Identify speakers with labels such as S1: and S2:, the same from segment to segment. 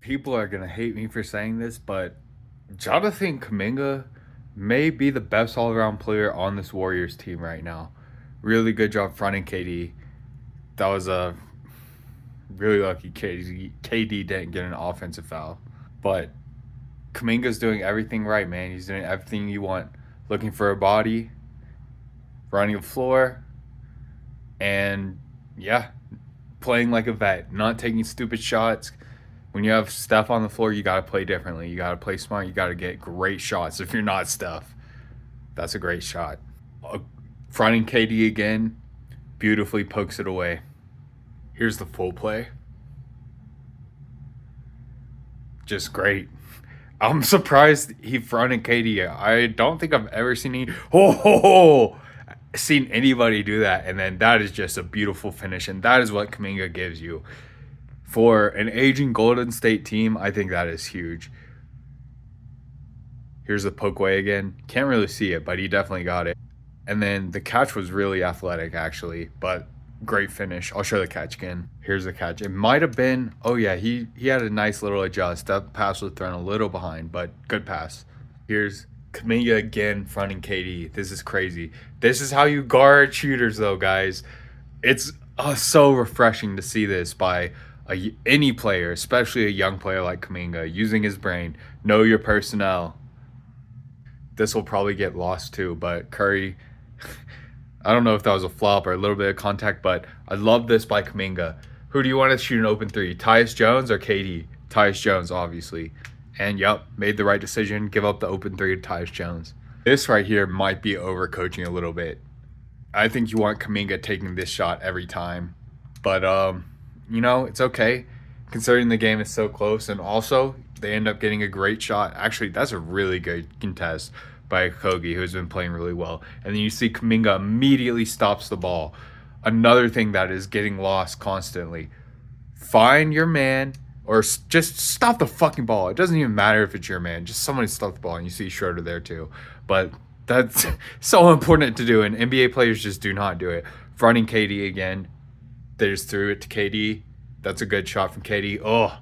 S1: People are gonna hate me for saying this, but Jonathan Kuminga may be the best all around player on this Warriors team right now. Really good job fronting KD. That was a really lucky KD didn't get an offensive foul. But Kuminga's doing everything right, man. He's doing everything you want. Looking for a body, running the floor, and yeah, playing like a vet, not taking stupid shots. When you have Steph on the floor, you got to play differently. You got to play smart. You got to get great shots. If you're not Steph, that's a great shot. Fronting KD again, beautifully pokes it away. Here's the full play. Just great. I'm surprised he fronted KD. I don't think I've ever seen anybody do that. And then that is just a beautiful finish. And that is what Kuminga gives you. For an aging Golden State team, I think that is huge. Here's the poke way again. Can't really see it, but he definitely got it. And then the catch was really athletic, actually, but great finish. I'll show the catch again. Here's the catch. It might have been, oh yeah, he had a nice little adjust. That pass was thrown a little behind, but good pass. Here's Kuminga again fronting KD. This is crazy. This is how you guard shooters, though, guys. It's so refreshing to see this by any player, especially a young player like Kuminga, using his brain. Know your personnel. This will probably get lost too, but Curry, I don't know if that was a flop or a little bit of contact, but I love this by Kuminga. Who do you want to shoot an open three? Tyus Jones or KD? Tyus Jones, obviously. And yep, made the right decision. Give up the open three to Tyus Jones. This right here might be overcoaching a little bit. I think you want Kuminga taking this shot every time. But it's okay considering the game is so close, and also they end up getting a great shot. Actually, that's a really good contest by Kogi, who's been playing really well. And then you see Kuminga immediately stops the ball. Another thing that is getting lost constantly. Find your man, or just stop the fucking ball. It doesn't even matter if it's your man. Just somebody stop the ball, and you see Schroeder there too. But that's so important to do, and NBA players just do not do it. Fronting KD again. They just threw it to KD. That's a good shot from KD. Oh,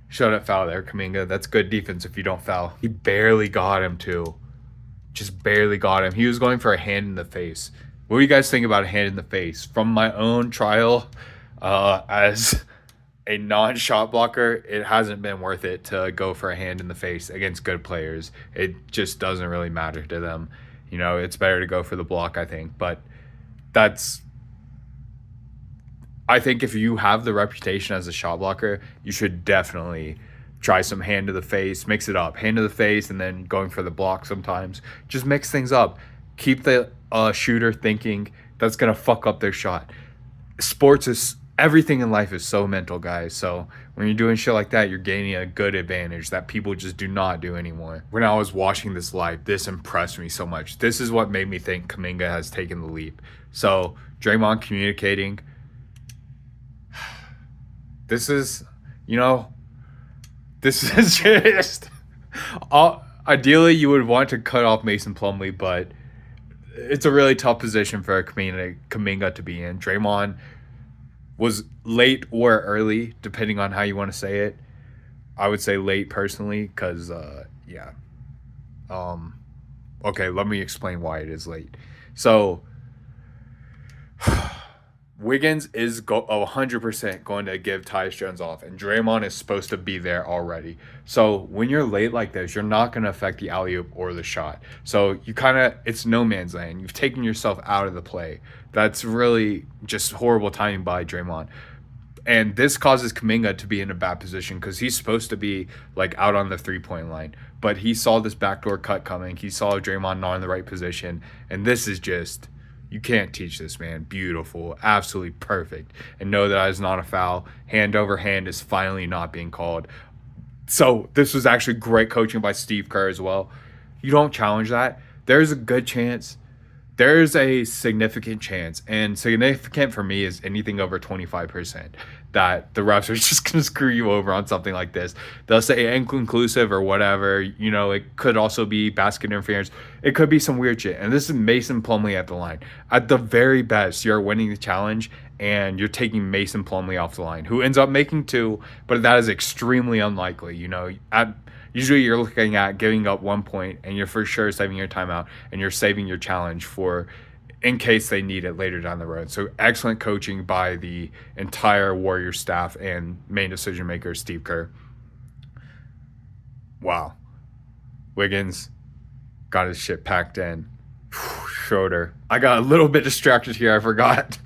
S1: shut up foul there, Kuminga. That's good defense if you don't foul. He barely got him too. Just barely got him. He was going for a hand in the face. What do you guys think about a hand in the face? From my own trial as a non-shot blocker, it hasn't been worth it to go for a hand in the face against good players. It just doesn't really matter to them. It's better to go for the block, I think. But that's I think if you have the reputation as a shot blocker, you should definitely try some hand to the face, mix it up, hand to the face, and then going for the block sometimes. Just mix things up. Keep the shooter thinking that's gonna fuck up their shot. Sports is everything in life is so mental, guys. So when you're doing shit like that, you're gaining a good advantage that people just do not do anymore. When I was watching this live, this impressed me so much. This is what made me think Kuminga has taken the leap. So Draymond communicating. This is, you know, this is just. Ideally, you would want to cut off Mason Plumlee, but it's a really tough position for Kuminga to be in. Draymond was late or early, depending on how you want to say it. I would say late personally, because yeah. Okay, let me explain why it is late. So Wiggins is 100% going to give Tyus Jones off, and Draymond is supposed to be there already. So when you're late like this, you're not going to affect the alley oop or the shot. So it's no man's land. You've taken yourself out of the play. That's really just horrible timing by Draymond. And this causes Kuminga to be in a bad position because he's supposed to be like out on the 3-point line. But he saw this backdoor cut coming. He saw Draymond not in the right position. And this is just, you can't teach this, man. Beautiful. Absolutely perfect. And know that is not a foul. Hand over hand is finally not being called. So this was actually great coaching by Steve Kerr as well. You don't challenge that. There's a good chance. There's a significant chance, and significant for me is anything over 25%, that the refs are just going to screw you over on something like this. They'll say inconclusive or whatever. It could also be basket interference. It could be some weird shit. And this is Mason Plumlee at the line. At the very best, you're winning the challenge, and you're taking Mason Plumlee off the line, who ends up making two, but that is extremely unlikely. Usually you're looking at giving up 1 point, and you're for sure saving your timeout, and you're saving your challenge for in case they need it later down the road. So excellent coaching by the entire Warriors staff and main decision maker Steve Kerr. Wow. Wiggins got his shit packed in. Schroeder. I got a little bit distracted here. I forgot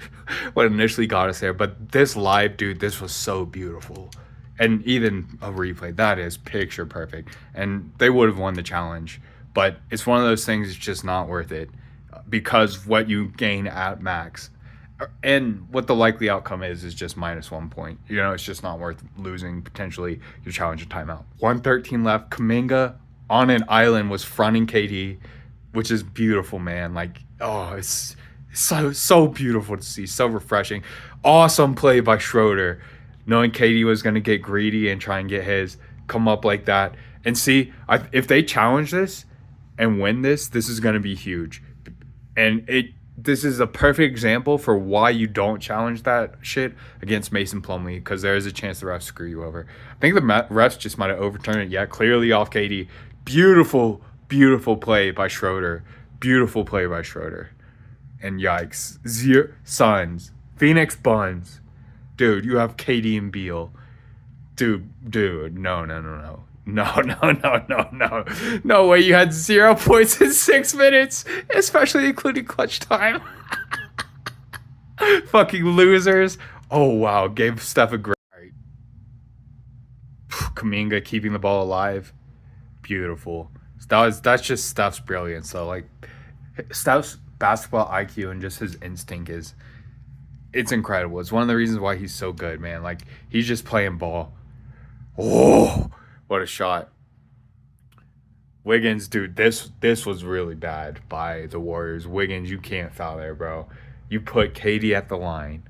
S1: what initially got us there. But this live, dude, this was so beautiful. And even a replay, that is picture perfect. And they would have won the challenge. But it's one of those things, it's just not worth it. Because what you gain at max and what the likely outcome is just minus 1 point. It's just not worth losing potentially your challenge of timeout. 1:13 left. Kuminga on an island was fronting KD, which is beautiful, man. It's so beautiful to see, so refreshing. Awesome play by Schroeder, knowing KD was going to get greedy and try and get his come up like that. And see, if they challenge this and win this is going to be huge. And this is a perfect example for why you don't challenge that shit against Mason Plumlee, because there is a chance the refs screw you over. I think the refs just might have overturned it. Yeah, clearly off KD. Beautiful, beautiful play by Schroeder. Beautiful play by Schroeder. And yikes. Suns. Phoenix Buns. Dude, you have KD and Beal. Dude, no. No way you had 0 points in 6 minutes, especially including clutch time. Fucking losers. Oh, wow. Gave Steph a great. Kuminga keeping the ball alive. Beautiful. That's just Steph's brilliance. So, Steph's basketball IQ and just his instinct it's incredible. It's one of the reasons why he's so good, man. He's just playing ball. Oh, what a shot. Wiggins, dude, this was really bad by the Warriors. Wiggins, you can't foul there, bro. You put KD at the line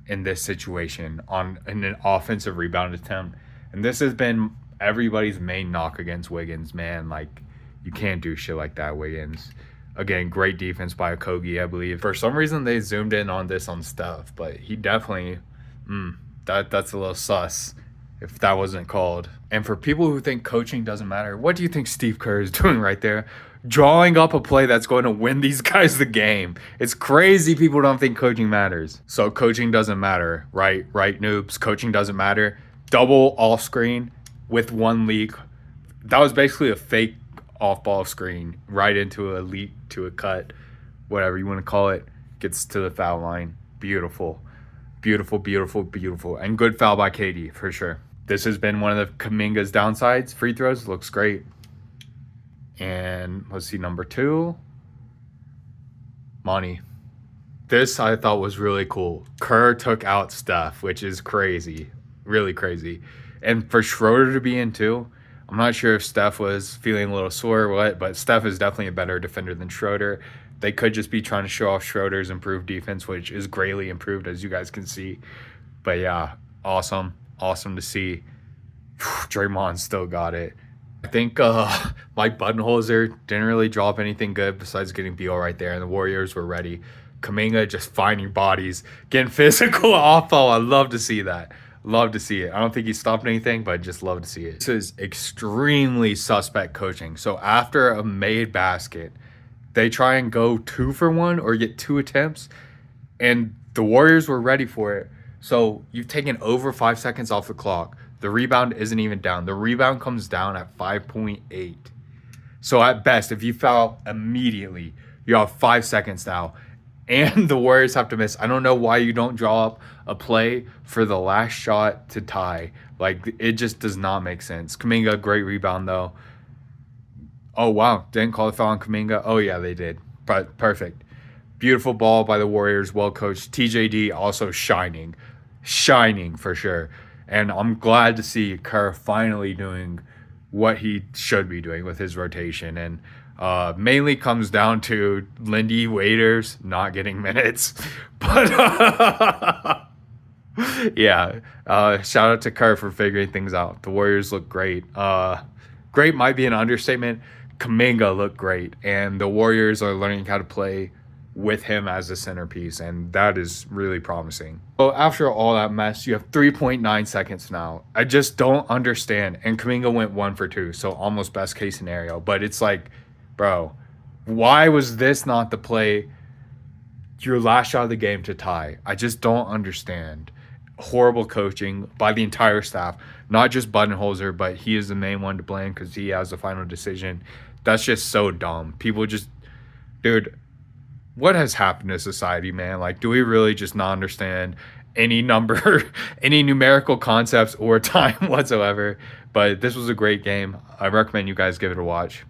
S1: in this situation in an offensive rebound attempt. And this has been everybody's main knock against Wiggins, man. You can't do shit like that, Wiggins. Again, great defense by Okogie, I believe. For some reason, they zoomed in on this on Steph, but he definitely, that's a little sus if that wasn't called. And for people who think coaching doesn't matter, what do you think Steve Kerr is doing right there? Drawing up a play that's going to win these guys the game. It's crazy people don't think coaching matters. So coaching doesn't matter, right? Right, noobs? Coaching doesn't matter. Double off screen with one leak. That was basically a fake off-ball screen right into a leak to a cut, whatever you want to call it. Gets to the foul line. Beautiful. Beautiful, beautiful, beautiful. And good foul by KD, for sure. This has been one of the Kuminga's downsides. Free throws, looks great. And let's see, number 2. Monty. This I thought was really cool. Kerr took out Steph, which is crazy. Really crazy. And for Schroeder to be in too, I'm not sure if Steph was feeling a little sore or what, but Steph is definitely a better defender than Schroeder. They could just be trying to show off Schroeder's improved defense, which is greatly improved, as you guys can see. But yeah, awesome. Awesome to see. Draymond still got it. I think Mike Budenholzer didn't really drop anything good besides getting Beal right there, and the Warriors were ready. Kuminga just finding bodies, getting physical off ball. I love to see that. Love to see it. I don't think he stopped anything, but just love to see it. This is extremely suspect coaching. So after a made basket, they try and go 2 for 1 or get 2 attempts, and the Warriors were ready for it. So you've taken over 5 seconds off the clock. The rebound isn't even down. The rebound comes down at 5.8. So at best, if you foul immediately, you have 5 seconds now. And the Warriors have to miss. I don't know why you don't draw up a play for the last shot to tie. It just does not make sense. Kuminga, great rebound, though. Oh, wow. Didn't call the foul on Kuminga? Oh, yeah, they did. But perfect. Beautiful ball by the Warriors. Well coached. TJD also shining. Shining for sure. And I'm glad to see Kerr finally doing what he should be doing with his rotation. And mainly comes down to Lindy Waiters not getting minutes. But yeah, shout out to Kerr for figuring things out. The Warriors look great. Great might be an understatement. Kuminga looked great. And the Warriors are learning how to play with him as the centerpiece, and that is really promising. So after all that mess, you have 3.9 seconds now. I just don't understand. And Kuminga went 1 for 2, so almost best case scenario. But it's like, bro, why was this not the play your last shot of the game to tie? I just don't understand. Horrible coaching by the entire staff, not just Budenholzer, but he is the main one to blame because he has the final decision. That's just so dumb. People just, dude, what has happened to society, man? Like, do we really just not understand any number, any numerical concepts or time whatsoever? But this was a great game. I recommend you guys give it a watch.